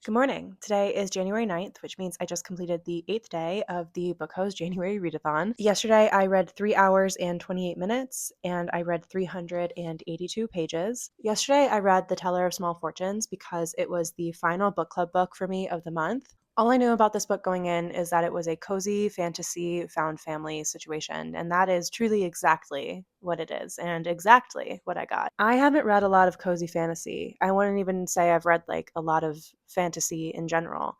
Good morning. Today is January 9th, which means I just completed the 8th day of the Book Host January Readathon. Yesterday, I read 3 hours and 28 minutes, and I read 382 pages. Yesterday, I read The Teller of Small Fortunes because it was the final book club book for me of the month. All I knew about this book going in is that it was a cozy fantasy found family situation, and that is truly exactly what it is and exactly what I got. I haven't read a lot of cozy fantasy. I wouldn't even say I've read like a lot of fantasy in general.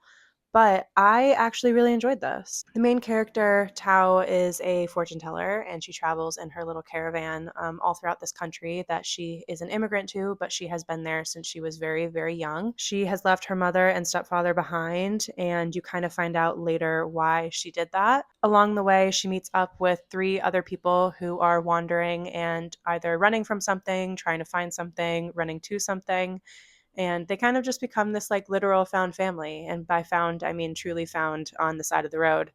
But I actually really enjoyed this. The main character, Tao, is a fortune teller, and she travels in her little caravan all throughout this country that she is an immigrant to, but she has been there since she was very, very young. She has left her mother and stepfather behind, and you kind of find out later why she did that. Along the way, she meets up with three other people who are wandering and either running from something, trying to find something, running to something, and they kind of just become this like literal found family, and by found I mean truly found on the side of the road,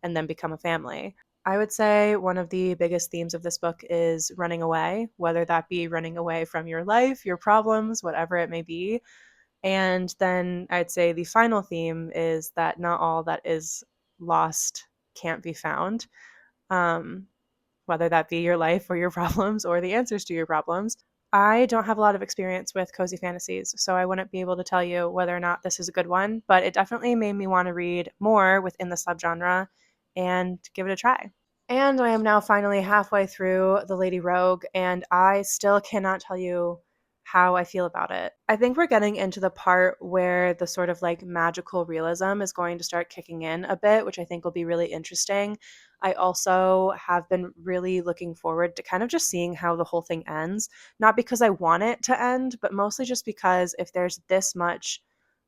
and then become a family. I would say one of the biggest themes of this book is running away, whether that be running away from your life, your problems, whatever it may be. And then I'd say the final theme is that not all that is lost can't be found, um, whether that be your life or your problems or the answers to your problems. I don't have a lot of experience with cozy fantasies, so I wouldn't be able to tell you whether or not this is a good one, but it definitely made me want to read more within the subgenre and give it a try. And I am now finally halfway through The Lady Rogue, and I still cannot tell you how I feel about it. I think we're getting into the part where the sort of like magical realism is going to start kicking in a bit, which I think will be really interesting. I also have been really looking forward to kind of just seeing how the whole thing ends. Not because I want it to end, but mostly just because if there's this much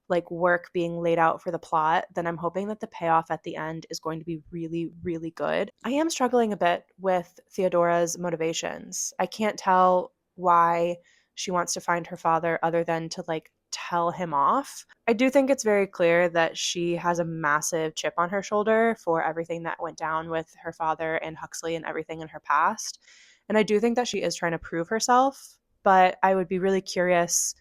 like work being laid out for the plot, then I'm hoping that the payoff at the end is going to be really, really good. I am struggling a bit with Theodora's motivations. I can't tell why she wants to find her father other than to like tell him off. I do think it's very clear that she has a massive chip on her shoulder for everything that went down with her father and Huxley and everything in her past. And I do think that she is trying to prove herself, but I would be really curious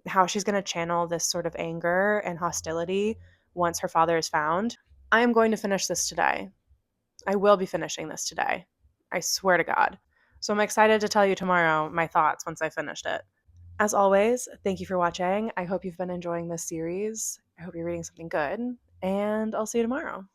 how she's going to channel this sort of anger and hostility once her father is found. I am going to finish this today. I will be finishing this today. I swear to God. So I'm excited to tell you tomorrow my thoughts once I finished it. As always, thank you for watching. I hope you've been enjoying this series. I hope you're reading something good, and I'll see you tomorrow.